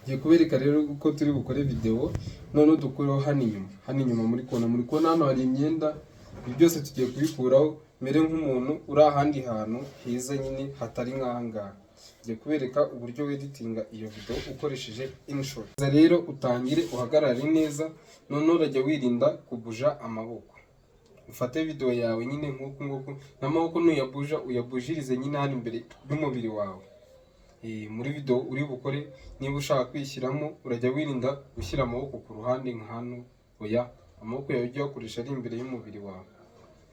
Ngiye kubereka rero uko turi bukore video, none dukureho hano inyuma muri kona hano hari imyenda. Ibi byose tugiye kubikuraho mere nk'umuntu uri ahandi hantu heza nyine hatari nk'ahangaha. Ngiye kubereka uburyo editinga iyo video ukoresheje InShot. Rero utangire uhagarare neza, none urajya wirinda kubuja amaboko. Ufate video yawe nyine nk'uko n'amaboko nuyabuja uyabujirize nyine hano imbere y'umubiri wawe. Muri video uri bukore niba ushaka kwishyiramo urajya wirinda gushyira amaboko ku ruhande nka hano, oya amaboko yawe ujye uyakoresha ari imbere y'umubiri wawe.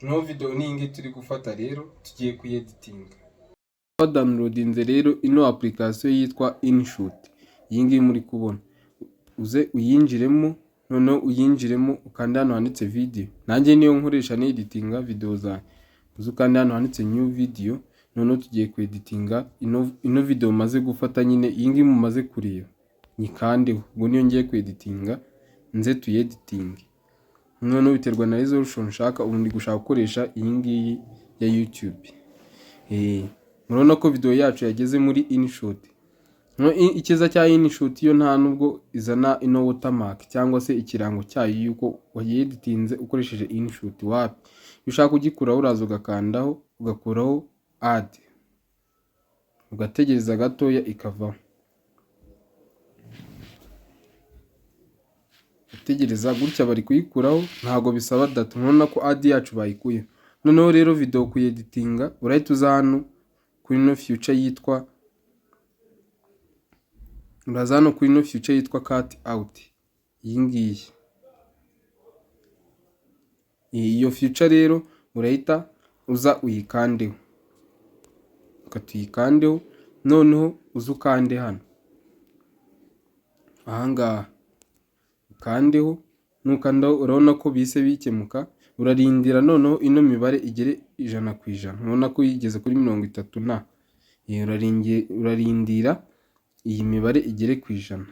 No video ningi turi gufata rero tugiye kuyeditinga. Downloadinze rero ino application yitwa InShot. Iyi ngiyi muri kubona. Uze uyinjiremo, none uyinjiremo ukanda hano handitse video. Nanjye niyo nkoresha ni editinga video zanjye. Uze ukanda hano handitse new video. None tugiye kweditinga ino video maze gufata nyine iyi ngiyi mumaze kureba. Nyikandeho ubwo niyo ngiye kweditinga nze tuyeditinge. None biterwa na resolution nshaka, ubundi gushaka gukoresha iyi ngiyi ya YouTube. Murabona ko video yacu yageze muri InShot. Ikiza cya InShot yo nta nubwo izana ino watermark cyangwa se ikirango cyayo yuko wayeditinze ukoresheje InShot. Wapi ushaka kugikuraho uraza ugakandaho ugakuraho add, ugategereza gatoya ikavaho. Utegereza gutya bari kuyikuraho, ntago bisaba data. Murabona ko add yacu bayikuye. Noneho rero video kuyeditinga urahita uza hano kuri no future yitwa cut out. Iyi ngiyi iyo future rero urahita uza uyikandeho, ukatuyikandeho. Noneho uzukande hano ahangaha ukandeho, nukandaho urabona ko bise bikemuka. Urarindira noneho ino mibare igere 100%. Urabona ko yigeze kuri 30 na urarindira iyi mibare igere ku 100.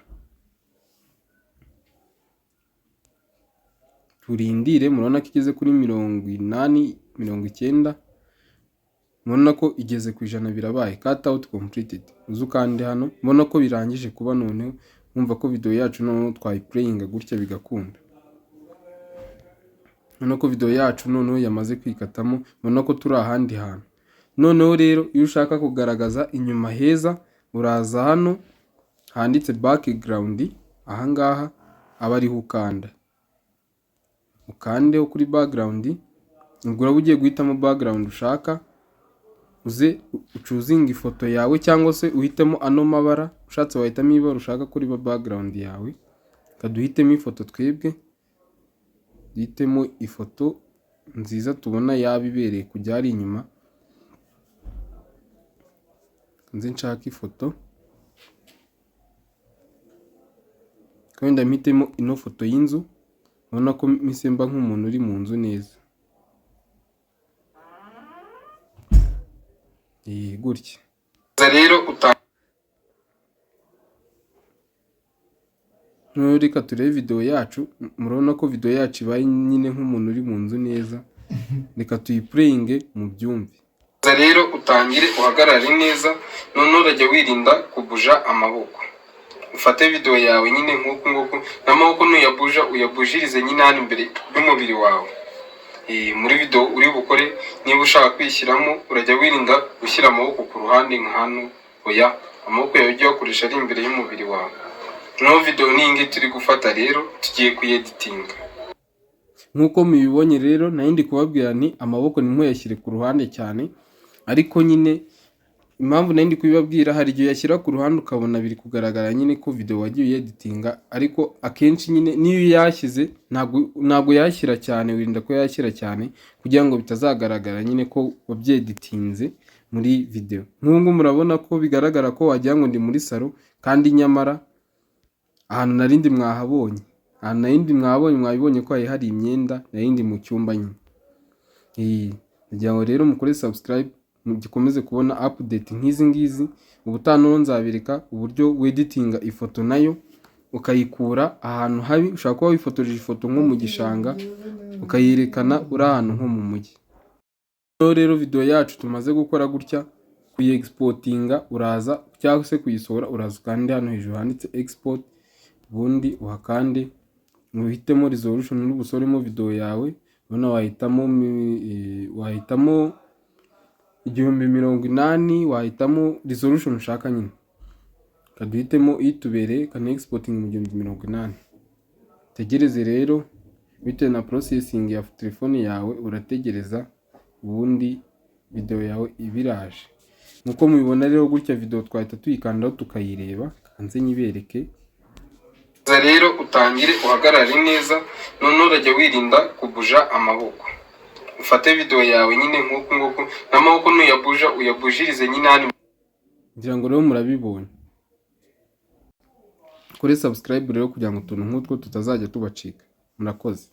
Turindire, murabona ko igeze kuri 80 90. Murabona ko igeze ku 100 birabaye. Cut out completed. Uzukande hano, murabona ko birangije kuba. Noneho mwumva ko video yacu noneho twayiplayinga gutya bigakunda. Murabona ko video yacu noneho yamaze kwikatamo. Murabona ko turi ahandi hantu. Noneho rero iyo ushaka kugaragaza inyuma heza uraza hano handitse background. Ahangaha aba ariho ukanda, ukandeho kuri background. Ubwo uraba ugiye guhitamo background ushaka, uze ucuzinga ifoto yawe cyangwa se uhitemo ano mabara. Ushatse wahitamo ibara ushaka kuri background yawe. Kaduhitemo ifoto twebwe, duhitemo ifoto nziza tubona yabibereye kujya ari inyuma. Nze nshaka ifoto kandi mpitemo ino foto y'inzu. Ubona ko misemba nk'umuntu uri mu nzu neza. Gutya rero reka turebe video yacu. Murabona ko video yacu ibaye nyine nk'umuntu uri mu nzu neza. Reka tuyiplayinge mu byumve. Rero utangire uhagarare neza, none urajya wirinda kubuja amaboko. Ufate video yawe nyine nk'uko n'amaboko nuyabuja uyabujirize nyine hano imbere y'umubiri wawe. Muri video uri bukore niba ushaka kwishyiramo urajya wirinda gushyira amaboko ku ruhande nka hano, oya amaboko yawe ujye uyakoresha ari imbere y'umubiri wawe. No video ningi turi gufata rero tugiye kuyeditinga. Nkuko mubibonye rero nayindi kubabwira ni amaboko nimuyashyire ku ruhande cyane, ariko nyine impamvu nayindi kubibabwira hari igihe yashyira ku ruhande ukabona biri kugaragara nyine ko video wagiye uyeditinga, ariko akenshi nyine niyo yashyize ntabwo yashyira cyane. Wirinda ko yashyira cyane kugira ngo bitazagaragara nyine ko wabyeditinze muri video. Nk'ubu murabona ko bigaragara ko wagira ngo ndi muri salo, kandi nyamara ahantu narindi mwahabonye. Ahantu narindi mwabibonye ko hari imyenda narindi mu cyumba nyine. Kugira ngo rero mukore subscribe mugikomeze kubona update nk'izi ngizi. Ubutano nzabireka uburyo weditinga ifoto nayo ukayikura ahantu habi. Ushaka kuba wifotoreje ifoto nko mu gishanga ukayerekana uri ahantu nko mu mujyi. Rero video yacu tumaze gukora gutya kuyiexportinga uraza cyangwa se kuyisohora uraza ukande hano hejuru handitse export, ubundi uhakande uhitemo resolution n'ubusoremo video yawe. None wahitamo 1080, wahitamo resolution ushaka nyine, kaduhitemo itubereye kana exporting mu 1080. Tegereze rero bitewe na processing ya telefone yawe, urategereza ubundi video yawe ibiraje. Nkuko mubibona rero gutya video twahita tuyikandaho tukayireba, kanze nyibereke. Rero utangire uhagarare neza, none urajya wirinda kubuja amaboko. Ufate video yawe nyine nkuko n'amaboko nuyabuja uyabujirize nyine hano. Ngira ngo rero murabibonye. Kuri subscribe rero kugira ngo utuntu nk'utwo tutazajya tubacika. Murakoze.